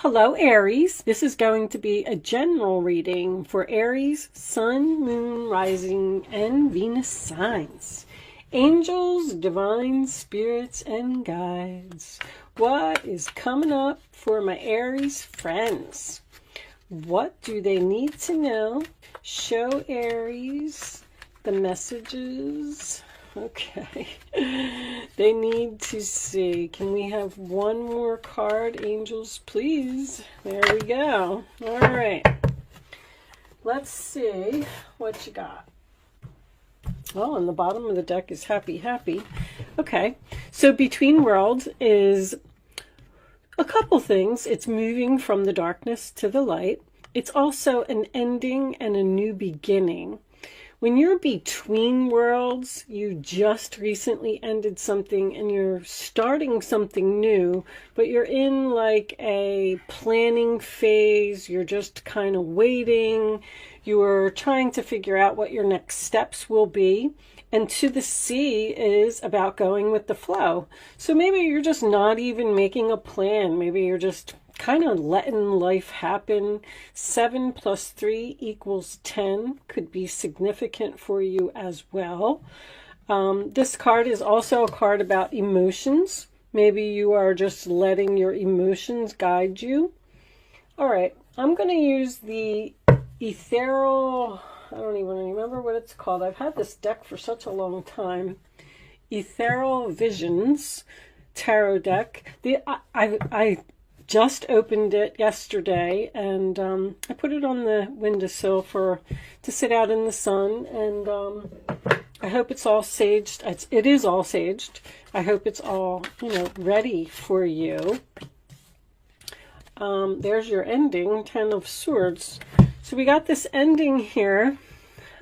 Hello, Aries. This is going to be a general reading for Aries, Sun, Moon, Rising, and Venus signs. Angels, divine spirits, and guides. What is coming up for my Aries friends? What do they need to know? Show Aries the messages. Okay. They need to see. Can we have one more card, angels, please? There we go. All right. Let's see what you got. Oh, and the bottom of the deck is happy, happy. Okay. So Between Worlds is a couple things. It's moving from the darkness to the light. It's also an ending and a new beginning. When you're between worlds, you just recently ended something and you're starting something new, but you're in like a planning phase. You're just kind of waiting. You're trying to figure out what your next steps will be. And To the Sea is about going with the flow. So maybe you're just not even making a plan. Maybe you're just kind of letting life happen. 7 plus 3 equals 10 could be significant for you as well. This card is also a card about emotions. Maybe you are just letting your emotions guide you. All right, I'm going to use the ethereal, I don't even remember what it's called. I've had this deck for such a long time. Ethereal Visions tarot deck. I just opened it yesterday, and I put it on the windowsill to sit out in the sun, and I hope it's all saged. It is all saged. I hope it's all, ready for you. There's your ending, 10 of Swords. So we got this ending here.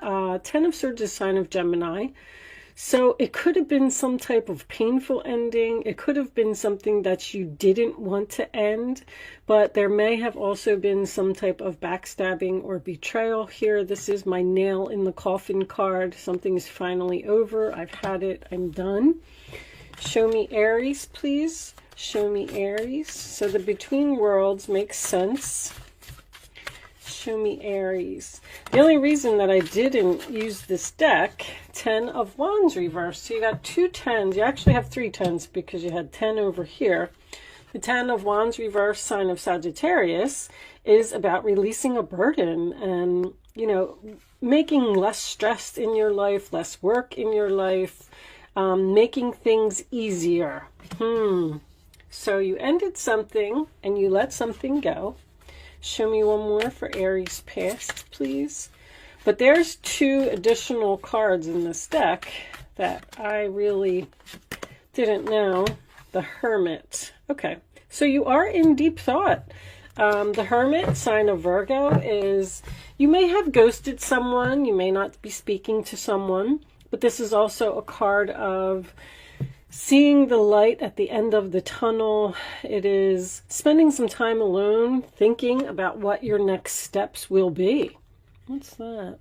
10 of Swords is a sign of Gemini. So it could have been some type of painful ending. It could have been something that you didn't want to end, but there may have also been some type of backstabbing or betrayal here. This is my nail in the coffin card. Something's finally over. I've had it. I'm done. Show me Aries, please. Show me Aries. So the Between Worlds makes sense. Show me Aries. The only reason that I didn't use this deck, 10 of Wands reversed. So you got 2 10s. You actually have 3 10s because you had 10 over here. The 10 of Wands reversed, sign of Sagittarius, is about releasing a burden and, making less stress in your life, less work in your life, making things easier. So you ended something and you let something go. Show me one more for Aries past, please. But there's 2 additional cards in this deck that I really didn't know. The Hermit. Okay, so you are in deep thought. The Hermit, sign of Virgo, is you may have ghosted someone. You may not be speaking to someone. But this is also a card of seeing the light at the end of the tunnel. It is spending some time alone, thinking about what your next steps will be. What's that?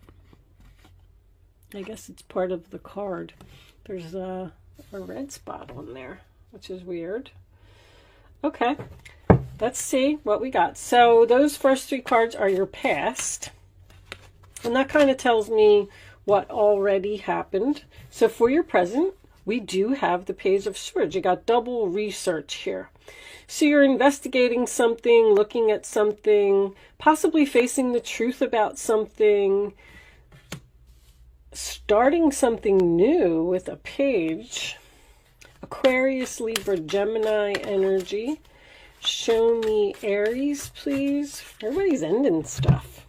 I guess it's part of the card. There's a red spot on there, which is weird. Okay, let's see what we got. So those first 3 cards are your past. And that kind of tells me what already happened. So for your present, we do have the Page of Swords. You got double research here. So you're investigating something, looking at something, possibly facing the truth about something, starting something new with a page. Aquarius, Libra, Gemini energy. Show me Aries, please. Everybody's ending stuff.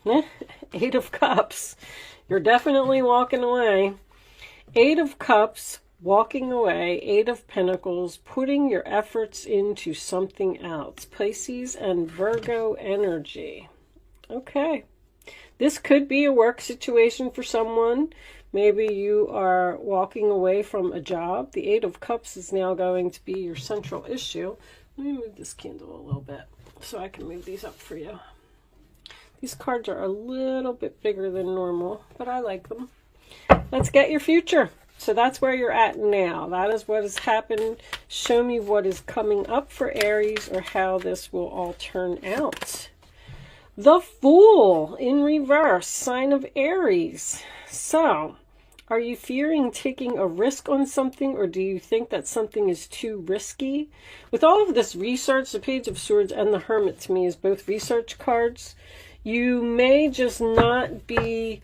8 of Cups. You're definitely walking away. 8 of Cups. Walking away, 8 of Pentacles, putting your efforts into something else. Pisces and Virgo energy. Okay. This could be a work situation for someone. Maybe you are walking away from a job. The 8 of Cups is now going to be your central issue. Let me move this candle a little bit so I can move these up for you. These cards are a little bit bigger than normal, but I like them. Let's get your future. So that's where you're at now. That is what has happened. Show me what is coming up for Aries, or how this will all turn out. The Fool in reverse, sign of Aries. So, are you fearing taking a risk on something, or do you think that something is too risky? With all of this research, the Page of Swords and the Hermit to me is both research cards. You may just not be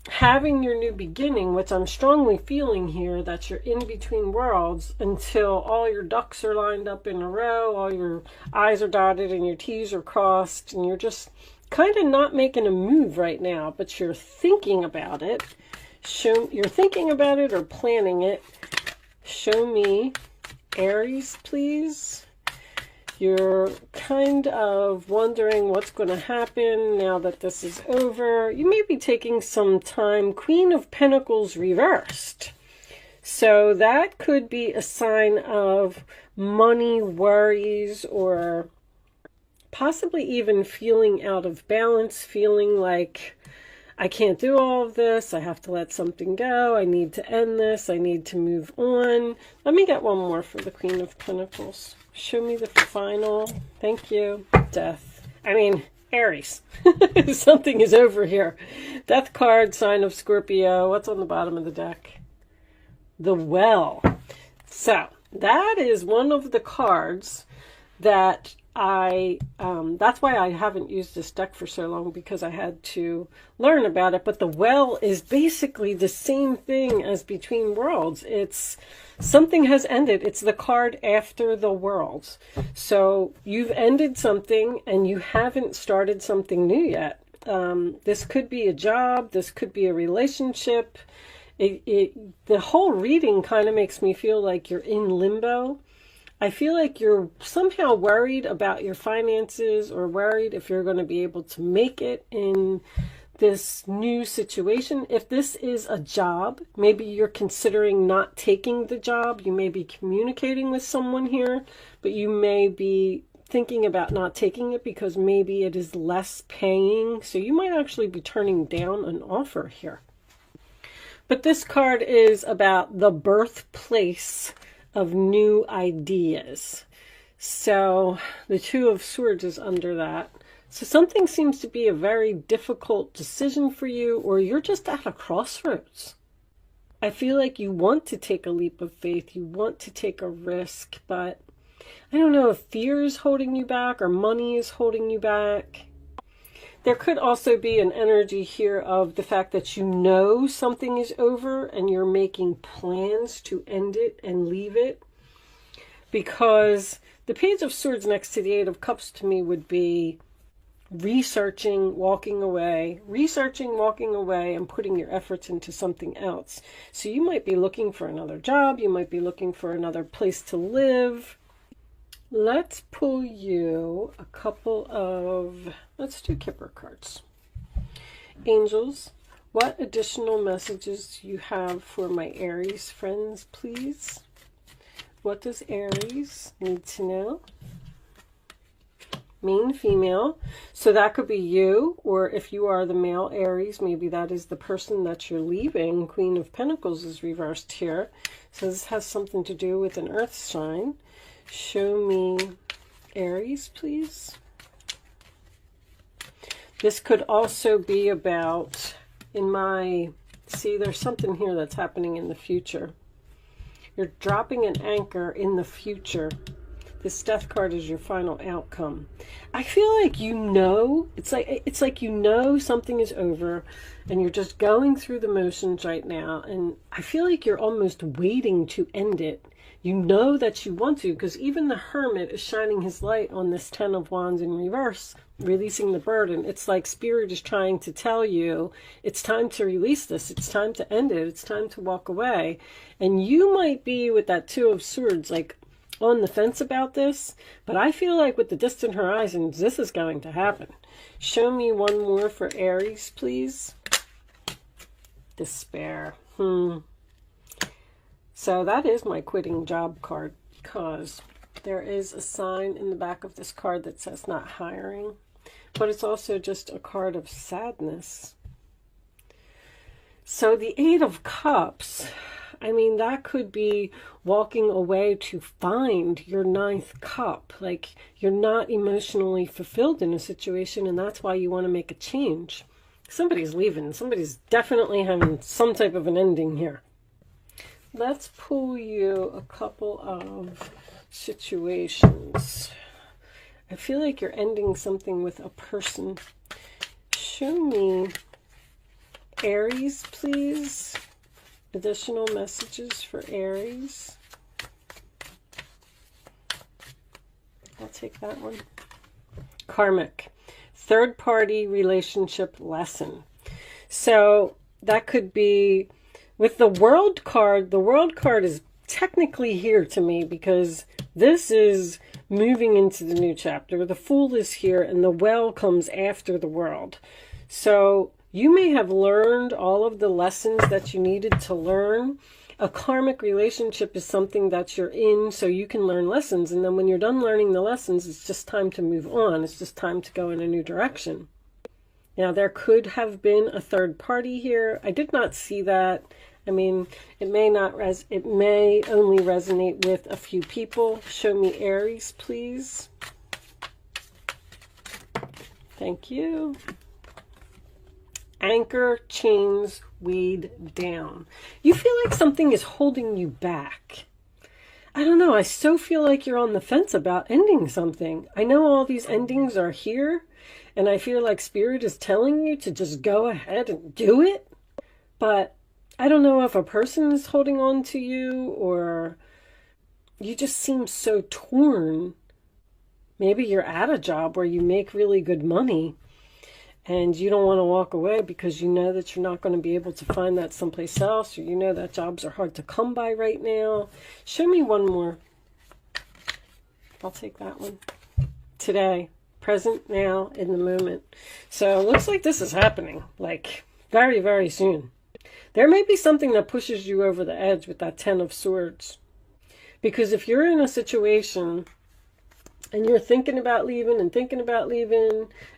having your new beginning, which I'm strongly feeling here, that you're in between worlds until all your ducks are lined up in a row, all your I's are dotted and your T's are crossed, and you're just kind of not making a move right now, but you're thinking about it. You're thinking about it or planning it. Show me Aries, please. You're kind of wondering what's going to happen now that this is over. You may be taking some time. Queen of Pentacles reversed. So that could be a sign of money worries, or possibly even feeling out of balance, feeling like I can't do all of this. I have to let something go. I need to end this. I need to move on. Let me get one more for the Queen of Pentacles. Show me the final. Thank you. Death. I mean, Aries. Something is over here. Death card, sign of Scorpio. What's on the bottom of the deck? The Well. So, that is one of the cards that that's why I haven't used this deck for so long, because I had to learn about it. But the Well is basically the same thing as Between Worlds. It's something has ended. It's the card after the worlds. So you've ended something and you haven't started something new yet. This could be a job. This could be a relationship. The whole reading kind of makes me feel like you're in limbo. I feel like you're somehow worried about your finances, or worried if you're going to be able to make it in this new situation. If this is a job, maybe you're considering not taking the job. You may be communicating with someone here, but you may be thinking about not taking it because maybe it is less paying. So you might actually be turning down an offer here. But this card is about the birthplace of new ideas. So the Two of Swords is under that. So something seems to be a very difficult decision for you, or you're just at a crossroads. I feel like you want to take a leap of faith. You want to take a risk, but I don't know if fear is holding you back or money is holding you back. There could also be an energy here of the fact that you know something is over and you're making plans to end it and leave it. Because the Page of Swords next to the Eight of Cups to me would be researching, walking away, and putting your efforts into something else. So you might be looking for another job. You might be looking for another place to live. Let's pull you a couple of, let's do Kipper cards. Angels, what additional messages do you have for my Aries friends, please? What does Aries need to know? Main, female. So that could be you, or if you are the male Aries, maybe that is the person that you're leaving. Queen of Pentacles is reversed here. So this has something to do with an earth sign. Show me Aries, please. This could also be about, see, there's something here that's happening in the future. You're dropping an anchor in the future. This Death card is your final outcome. I feel like you know, it's like you know something is over and you're just going through the motions right now, and I feel like you're almost waiting to end it. You know that you want to, because even the Hermit is shining his light on this Ten of Wands in reverse, releasing the burden. It's like Spirit is trying to tell you, it's time to release this. It's time to end it. It's time to walk away. And you might be with that Two of Swords, like on the fence about this, but I feel like with the distant horizons, this is going to happen. Show me one more for Aries, please. Despair. So that is my quitting job card, because there is a sign in the back of this card that says not hiring, but it's also just a card of sadness. So the Eight of Cups, I mean, that could be walking away to find your ninth cup. Like, you're not emotionally fulfilled in a situation, and that's why you want to make a change. Somebody's leaving. Somebody's definitely having some type of an ending here. Let's pull you a couple of situations. I feel like you're ending something with a person. Show me Aries, please. Additional messages for Aries. I'll take that one. Karmic. Third party relationship lesson. So that could be with the World card. The World card is technically here to me because this is moving into the new chapter. The Fool is here and the Well comes after the World. So you may have learned all of the lessons that you needed to learn. A karmic relationship is something that you're in so you can learn lessons. And then when you're done learning the lessons, it's just time to move on. It's just time to go in a new direction. Now, there could have been a third party here. I did not see that. I mean, it may only resonate with a few people. Show me Aries, please. Thank you. Anchor, chains, weighed down. You feel like something is holding you back. I don't know. I so feel like you're on the fence about ending something. I know all these endings are here, and I feel like Spirit is telling you to just go ahead and do it. But I don't know if a person is holding on to you or you just seem so torn. Maybe you're at a job where you make really good money and you don't want to walk away because you know that you're not going to be able to find that someplace else, or you know that jobs are hard to come by right now. Show me one more. I'll take that one. Today, present, now, in the moment. So it looks like this is happening, like very, very soon. There may be something that pushes you over the edge with that Ten of Swords. Because if you're in a situation and you're thinking about leaving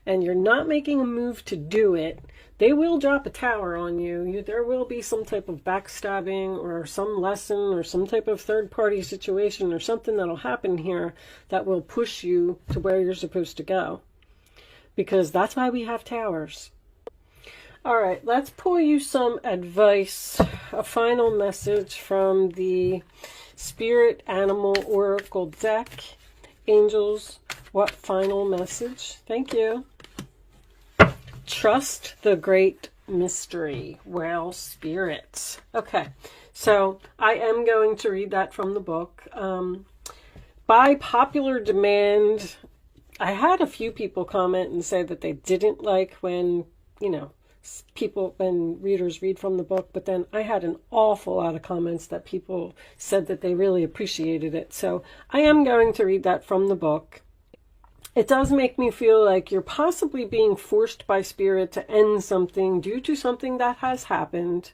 and you're not making a move to do it, they will drop a tower on you. There will be some type of backstabbing or some lesson or some type of third-party situation or something that'll happen here that will push you to where you're supposed to go. Because that's why we have towers. All right, let's pull you some advice, a final message from the Spirit Animal Oracle deck. Angels, what final message? Thank you. Trust the great mystery. Well, spirits. Okay, so I am going to read that from the book. By popular demand, I had a few people comment and say that they didn't like when, when readers read from the book, but then I had an awful lot of comments that people said that they really appreciated it. So I am going to read that from the book. It does make me feel like you're possibly being forced by Spirit to end something due to something that has happened,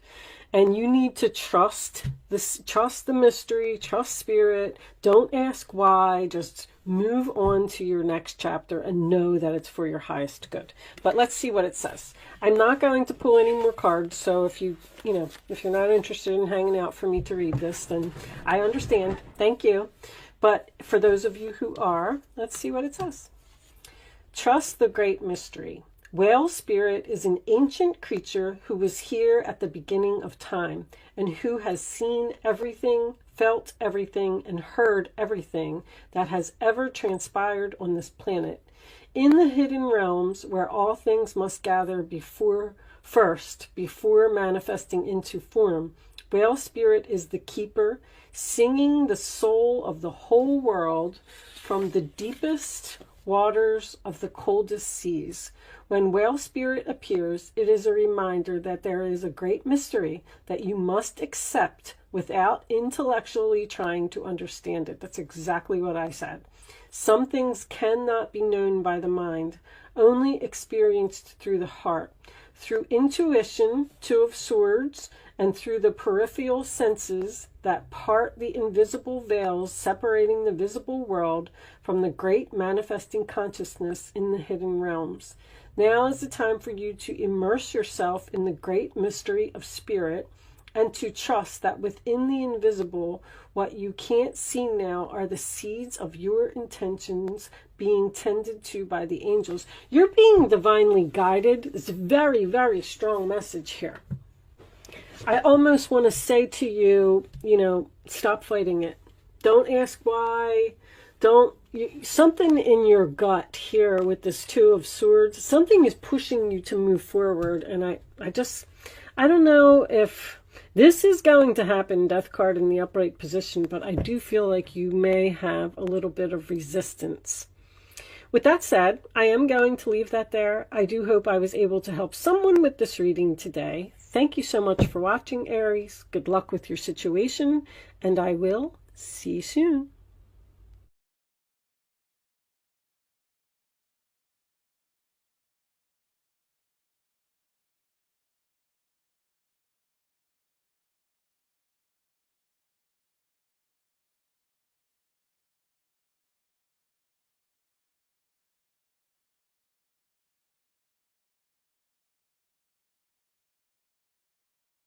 and you need to trust the mystery, trust Spirit. Don't ask why, just move on to your next chapter and know that it's for your highest good. But let's see what it says. I'm not going to pull any more cards, so if you're not interested in hanging out for me to read this, then I understand. Thank you. But for those of you who are, let's see what it says. Trust the great mystery. Whale Spirit is an ancient creature who was here at the beginning of time and who has seen everything, felt everything, and heard everything that has ever transpired on this planet. In the hidden realms where all things must gather before manifesting into form, Whale Spirit is the keeper, singing the soul of the whole world from the deepest waters of the coldest seas. When Whale Spirit appears, it is a reminder that there is a great mystery that you must accept without intellectually trying to understand it. That's exactly what I said. Some things cannot be known by the mind, only experienced through the heart. Through intuition, Two of Swords, and through the peripheral senses that part the invisible veils separating the visible world from the great manifesting consciousness in the hidden realms. Now is the time for you to immerse yourself in the great mystery of Spirit and to trust that within the invisible, what you can't see now are the seeds of your intentions being tended to by the angels. You're being divinely guided. It's a very, very strong message here. I almost want to say to you, you know, stop fighting it. Don't ask why. Something in your gut here with this Two of Swords, something is pushing you to move forward. And I don't know if this is going to happen, Death card in the upright position, but I do feel like you may have a little bit of resistance. With that said, I am going to leave that there. I do hope I was able to help someone with this reading today. Thank you so much for watching, Aries. Good luck with your situation, and I will see you soon.